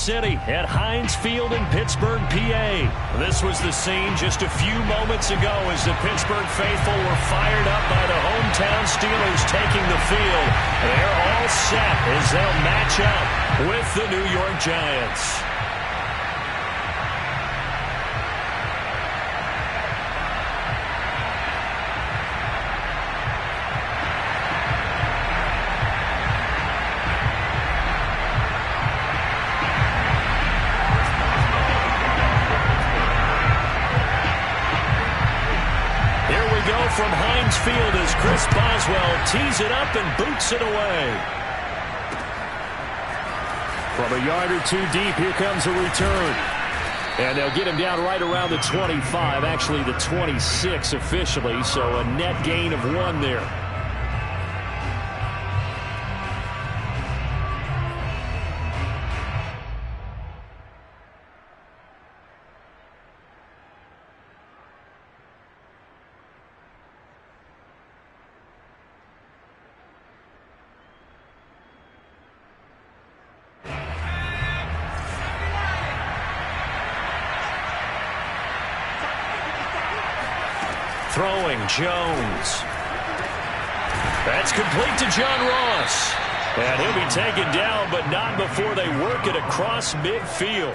City at Heinz Field in Pittsburgh, PA. This was the scene just a few moments ago as the Pittsburgh faithful were fired up by the hometown Steelers taking the field. They're all set as they'll match up with the New York Giants. From Heinz Field as Chris Boswell tees it up and boots it away. From a yard or two deep, here comes a return. And they'll get him down right around the 25, actually the 26 officially, so a net gain of 1 there. Throwing, Jones. That's complete to John Ross. And he'll be taken down, but not before they work it across midfield.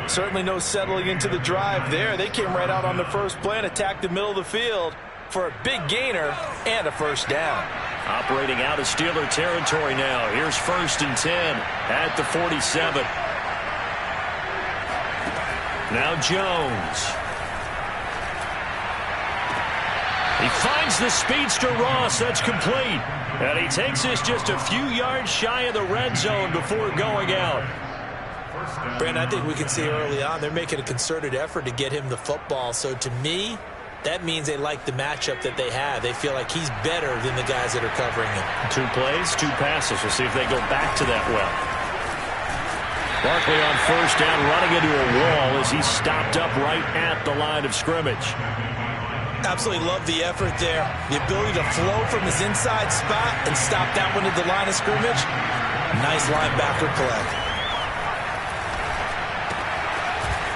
Certainly no settling into the drive there. They came right out on the first play and attacked the middle of the field for a big gainer and a first down. Operating out of Steeler territory now. Here's 1st and 10 at the 47. Now Jones. He finds the speedster Ross. That's complete. And he takes this just a few yards shy of the red zone before going out. Brandon, I think we can see early on they're making a concerted effort to get him the football. So to me, that means they like the matchup that they have. They feel like he's better than the guys that are covering him. 2 plays, 2 passes. We'll see if they go back to that well. Barkley on first down, running into a wall as he's stopped up right at the line of scrimmage. Absolutely love the effort there. The ability to flow from his inside spot and stop that one at the line of scrimmage. Nice linebacker play.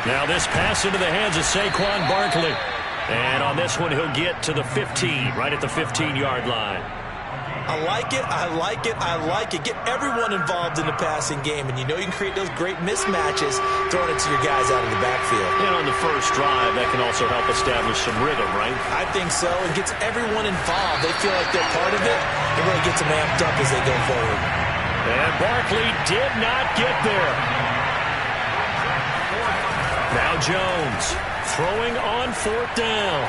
Now this pass into the hands of Saquon Barkley. And on this one, he'll get to the 15, right at the 15-yard line. I like it, I like it, I like it. Get everyone involved in the passing game, and you know you can create those great mismatches throwing it to your guys out of the backfield. And on the first drive, that can also help establish some rhythm, right? I think so. It gets everyone involved. They feel like they're part of it. It really gets them amped up as they go forward. And Barkley did not get there. Now Jones throwing on 4th down.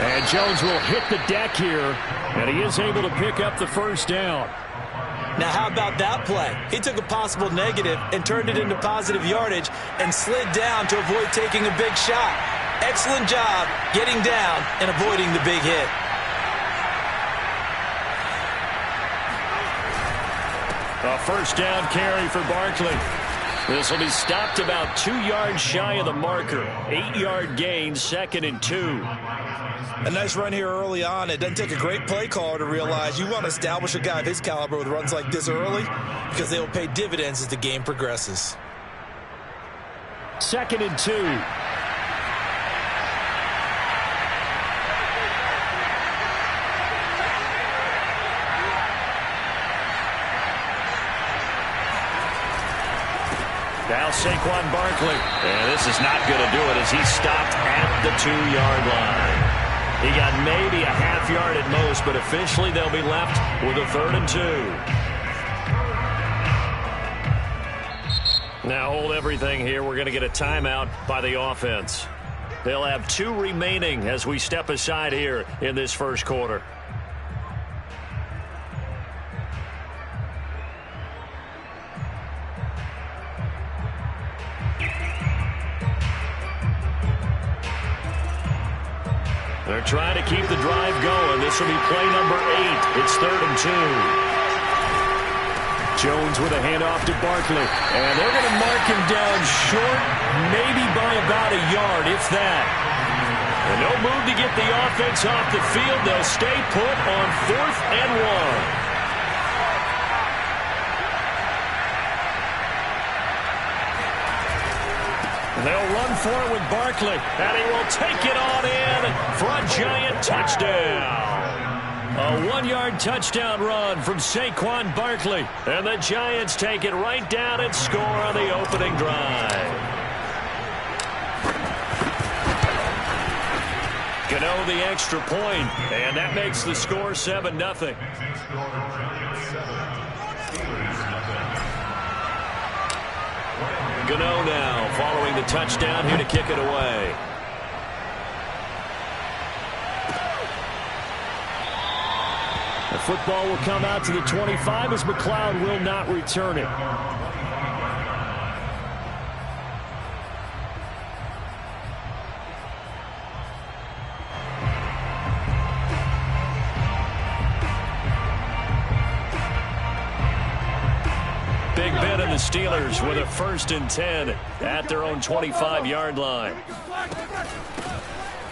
And Jones will hit the deck here, and he is able to pick up the first down. Now, how about that play? He took a possible negative and turned it into positive yardage and slid down to avoid taking a big shot. Excellent job getting down and avoiding the big hit. A first down carry for Barkley. This will be stopped about 2 yards shy of the marker. 8-yard gain, 2nd and 2. A nice run here early on. It doesn't take a great play caller to realize you want to establish a guy of his caliber with runs like this early because they will pay dividends as the game progresses. 2nd and 2. Now Saquon Barkley. And this is not going to do it as he's stopped at the 2-yard line. He got maybe a half yard at most, but officially they'll be left with a 3rd and 2. Now hold everything here. We're going to get a timeout by the offense. They'll have 2 remaining as we step aside here in this first quarter. They're trying to keep the drive going. This will be play number 8. It's 3rd and 2. Jones with a handoff to Barkley. And they're going to mark him down short, maybe by about a yard, if that. And no move to get the offense off the field. They'll stay put on 4th and 1. They'll run for it with Barkley, and he will take it on in for a Giant touchdown. A 1-yard touchdown run from Saquon Barkley, and the Giants take it right down and score on the opening drive. Gano the extra point, and that makes the score 7-0. Gano now following the touchdown, here to kick it away. The football will come out to the 25 as McLeod will not return it. Big Ben and the Steelers with a 1st and 10 at their own 25-yard line.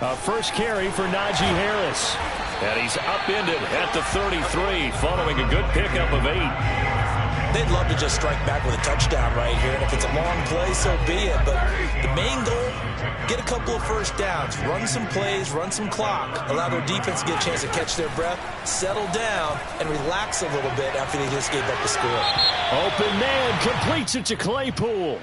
A first carry for Najee Harris. And he's upended at the 33 following a good pickup of 8. They'd love to just strike back with a touchdown right here. And if it's a long play, so be it. But the main goal, get a couple of first downs. Run some plays, run some clock. Allow their defense to get a chance to catch their breath, settle down, and relax a little bit after they just gave up the score. Open man completes it to Claypool.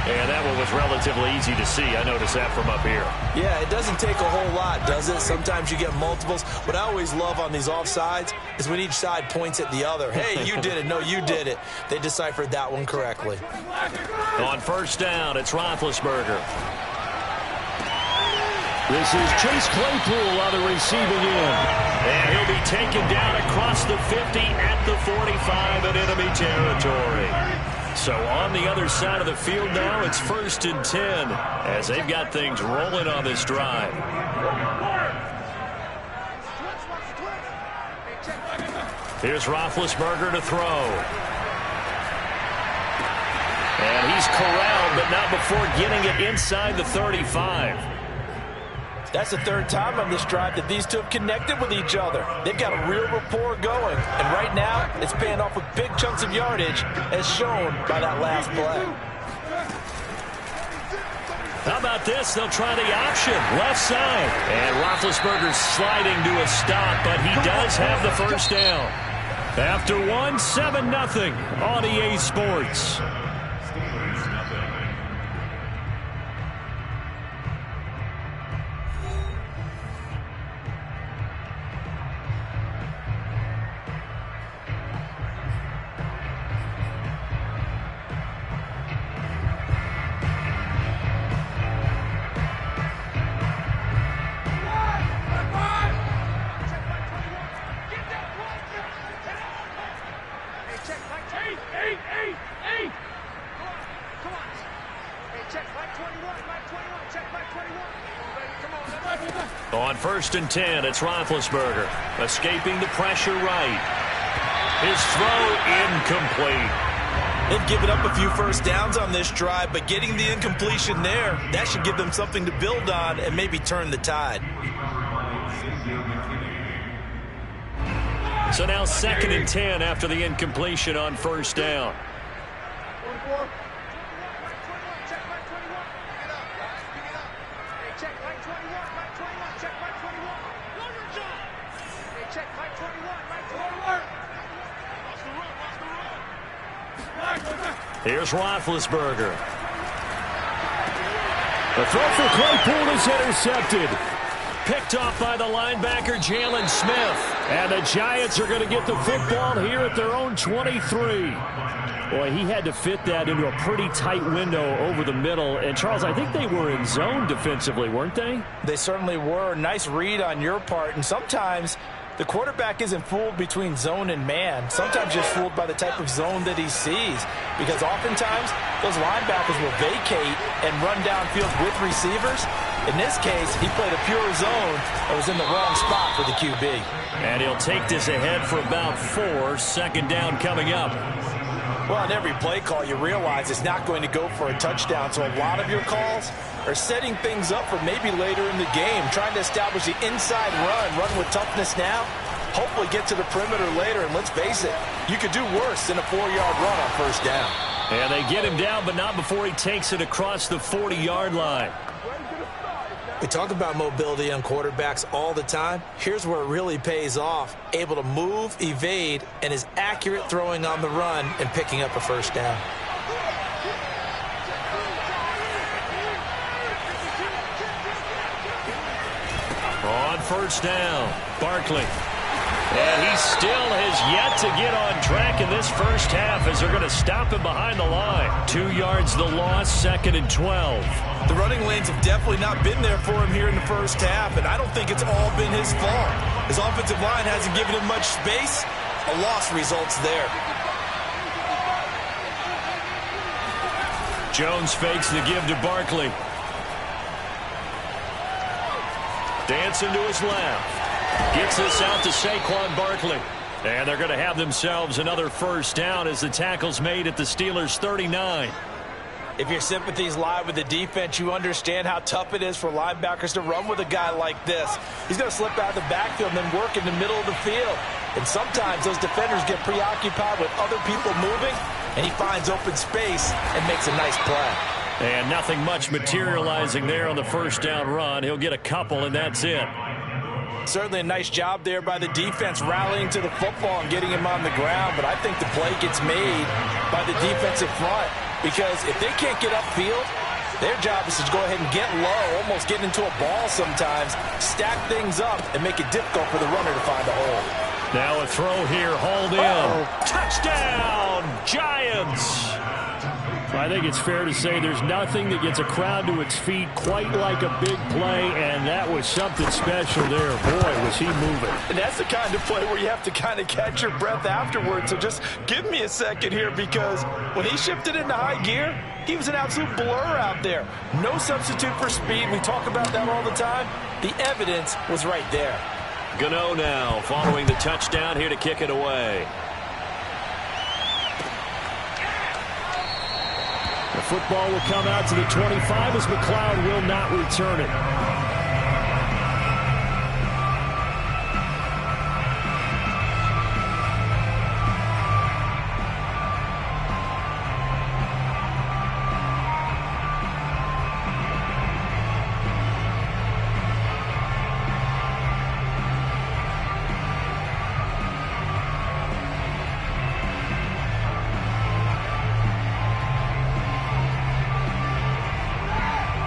And that one was relatively easy to see. I noticed that from up here. Yeah, it doesn't take a whole lot, does it? Sometimes you get multiples. What I always love on these offsides is when each side points at the other. Hey, you did it. No, you did it. They deciphered that one correctly. On first down, it's Roethlisberger. This is Chase Claypool on the receiving end. And he'll be taken down across the 50 at the 45 in enemy territory. So on the other side of the field now, it's 1st and 10 as they've got things rolling on this drive. Here's Roethlisberger to throw. And he's corralled, but not before getting it inside the 35. That's the 3rd time on this drive that these two have connected with each other. They've got a real rapport going. And right now, it's paying off with big chunks of yardage, as shown by that last play. How about this? They'll try the option, left side. And Roethlisberger's sliding to a stop, but he does have the first down. After one, 7-0 on EA Sports. On 1st and 10, it's Roethlisberger escaping the pressure right. His throw incomplete. They've given up a few first downs on this drive, but getting the incompletion there, that should give them something to build on and maybe turn the tide. So now 2nd and 10 after the incompletion on first down. Here's Roethlisberger. The throw for Claypool is intercepted. Picked off by the linebacker, Jalen Smith. And the Giants are going to get the football here at their own 23. Boy, he had to fit that into a pretty tight window over the middle. And, Charles, I think they were in zone defensively, weren't they? They certainly were. Nice read on your part. And sometimes the quarterback isn't fooled between zone and man. Sometimes just fooled by the type of zone that he sees. Because oftentimes, those linebackers will vacate and run downfield with receivers. In this case, he played a pure zone that was in the wrong spot for the QB. And he'll take this ahead for about 4. 2nd down coming up. Well, on every play call, you realize it's not going to go for a touchdown. So a lot of your calls are setting things up for maybe later in the game, trying to establish the inside run with toughness now, hopefully get to the perimeter later. And let's face it, you could do worse than a 4-yard run on first down. And they get him down, but not before he takes it across the 40-yard line. We talk about mobility on quarterbacks all the time. Here's where it really pays off. Able to move, evade, and is accurate throwing on the run and picking up a first down. On first down, Barkley. And he still has yet to get on track in this first half as they're going to stop him behind the line. 2 yards the loss, 2nd and 12. The running lanes have definitely not been there for him here in the first half, and I don't think it's all been his fault. His offensive line hasn't given him much space. A loss results there. Jones fakes the give to Barkley. Dancing to his left. Gets this out to Saquon Barkley. And they're going to have themselves another first down as the tackle's made at the Steelers' 39. If your sympathies lie with the defense, you understand how tough it is for linebackers to run with a guy like this. He's going to slip out of the backfield and then work in the middle of the field. And sometimes those defenders get preoccupied with other people moving, and he finds open space and makes a nice play. And nothing much materializing there on the first down run. He'll get a couple, and that's it. Certainly a nice job there by the defense rallying to the football and getting him on the ground, but I think the play gets made by the defensive front because if they can't get upfield, their job is to go ahead and get low, almost get into a ball sometimes, stack things up, and make it difficult for the runner to find a hole. Now a throw here, hauled in. Touchdown, Giants! I think it's fair to say there's nothing that gets a crowd to its feet quite like a big play, and that was something special there. Boy, was he moving. And that's the kind of play where you have to kind of catch your breath afterwards. So just give me a second here, because when he shifted into high gear, he was an absolute blur out there. No substitute for speed. We talk about that all the time. The evidence was right there. Gano now following the touchdown here to kick it away. The football will come out to the 25 as McLeod will not return it.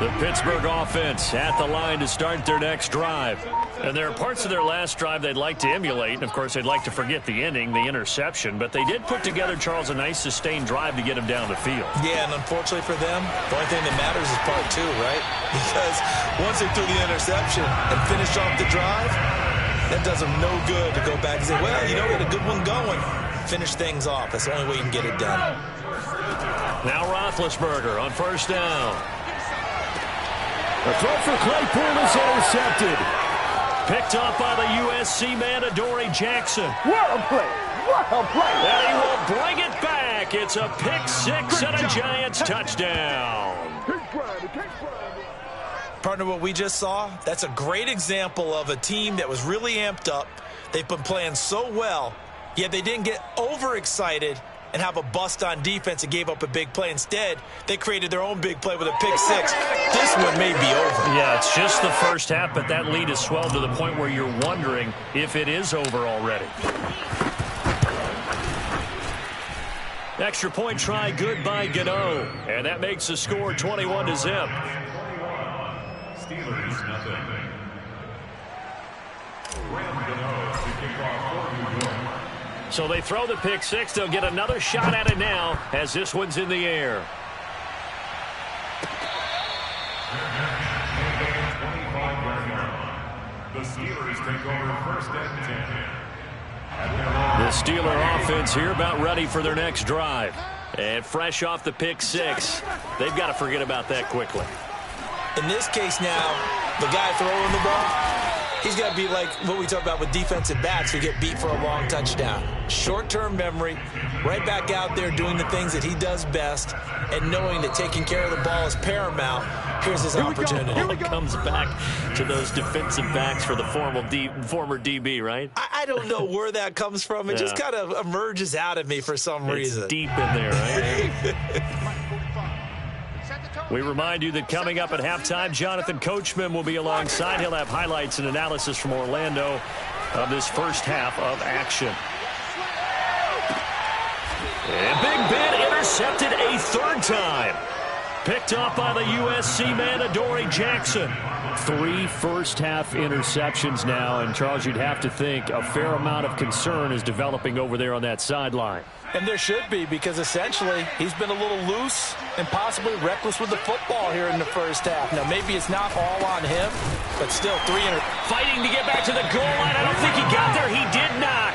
The Pittsburgh offense at the line to start their next drive. And there are parts of their last drive they'd like to emulate. And, of course, they'd like to forget the ending, the interception. But they did put together, Charles, a nice sustained drive to get him down the field. Yeah, and unfortunately for them, the only thing that matters is part 2, right? Because once they threw the interception and finished off the drive, that does them no good to go back and say, well, you know, we had a good one going. Finish things off. That's the only way you can get it done. Now Roethlisberger on first down. The throw for Claypool is intercepted. Picked up by the USC man, Adoree Jackson. What a play! What a play! And he will bring it back. It's a pick six and a Giants touchdown. Partner, what we just saw, that's a great example of a team that was really amped up. They've been playing so well, yet they didn't get overexcited and have a bust on defense and gave up a big play. Instead, they created their own big play with a pick six. This one may be over. Yeah, it's just the first half, but that lead has swelled to the point where you're wondering if it is over already. Extra point try good by Gano, and that makes the score 21-0. Steelers nothing. Graham Gano to kick off for New York. So they throw the pick six. They'll get another shot at it now as this one's in the air. The Steelers take over first and 10. The Steeler offense here about ready for their next drive. And fresh off the pick six, they've got to forget about that quickly. In this case now, the guy throwing the ball, he's got to be like what we talk about with defensive backs who get beat for a long touchdown. Short-term memory, right back out there doing the things that he does best, and knowing that taking care of the ball is paramount Here's his opportunity. It comes back to those defensive backs for the former DB, right? I don't know where that comes from. It just kind of emerges out of me for some reason. It's deep in there, right? We remind you that coming up at halftime, Jonathan Coachman will be alongside. He'll have highlights and analysis from Orlando of this first half of action. And Big Ben intercepted a third time. Picked off by the USC man, Adoree Jackson. 3 first-half interceptions now, and Charles, you'd have to think a fair amount of concern is developing over there on that sideline. And there should be, because essentially he's been a little loose and possibly reckless with the football here in the first half. Now, maybe it's not all on him, but still fighting to get back to the goal line. I don't think he got there. He did not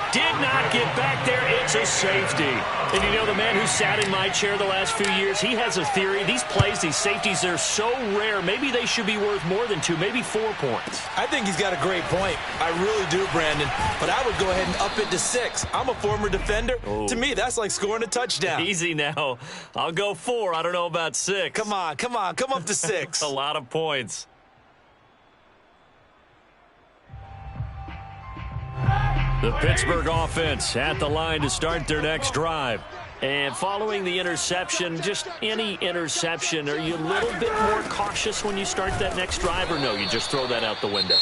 get back there. It's a safety. And you know, the man who sat in my chair the last few years, he has a theory. These plays, these safeties, they're so rare. Maybe they should be worth more than 2, maybe 4 points. I think he's got a great point. I really do, Brandon. But I would go ahead and up it to 6. I'm a former defender. Oh. To me, that's like scoring a touchdown. Easy now. I'll go 4. I don't know about 6. Come on. Come up to 6. A lot of points. The Pittsburgh offense at the line to start their next drive. And following the interception, just any interception, are you a little bit more cautious when you start that next drive, or no, you just throw that out the window?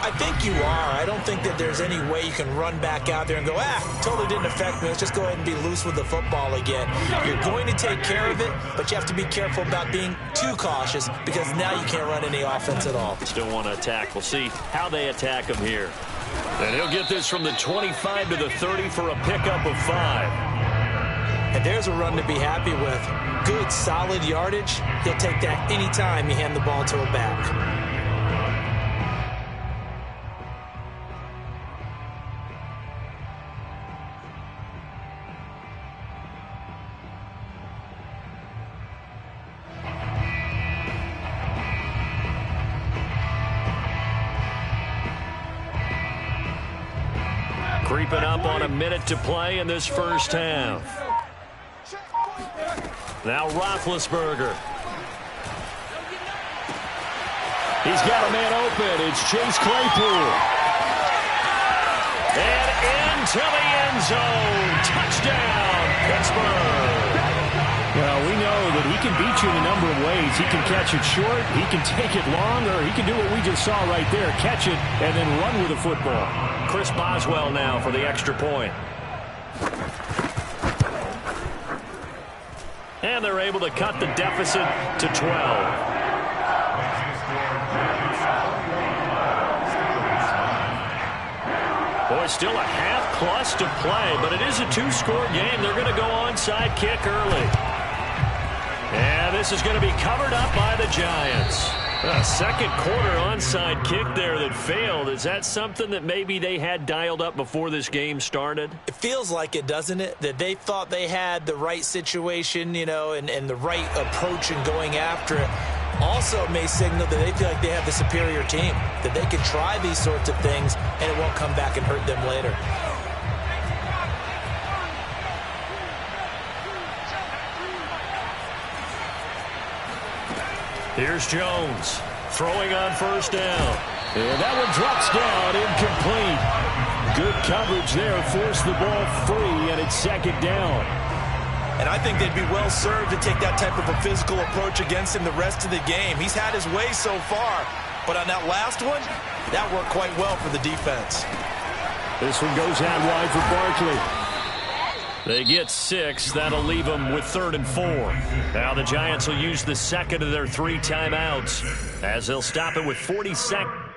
I think you are. I don't think that there's any way you can run back out there and go, totally didn't affect me. Let's just go ahead and be loose with the football again. You're going to take care of it, but you have to be careful about being too cautious, because now you can't run any offense at all. Still want to attack. We'll see how they attack him here. And he'll get this from the 25 to the 30 for a pickup of 5. And there's a run to be happy with. Good, solid yardage. He'll take that anytime you hand the ball to a back. Creeping up on a minute to play in this first half. Now Roethlisberger. He's got a man open. It's Chase Claypool. And into the end zone. Touchdown, Pittsburgh. Well, we know that he can beat you in a number of ways. He can catch it short, he can take it long, or he can do what we just saw right there, catch it and then run with the football. Chris Boswell now for the extra point. And they're able to cut the deficit to 12. Boy, still a half plus to play, but it is a 2-score game. They're going to go onside kick early. And this is going to be covered up by the Giants. A second quarter onside kick there that failed. Is that something that maybe they had dialed up before this game started? It feels like it, doesn't it? That they thought they had the right situation, you know, and the right approach in going after it. Also may signal that they feel like they have the superior team, that they can try these sorts of things and it won't come back and hurt them later. Here's Jones throwing on first down. And that one drops down, incomplete. Good coverage there, forced the ball free, and it's second down. And I think they'd be well served to take that type of a physical approach against him the rest of the game. He's had his way so far, but on that last one, that worked quite well for the defense. This one goes out wide for Barkley. They get 6. That'll leave them with 3rd and 4. Now the Giants will use the second of their 3 timeouts as they'll stop it with 40 seconds.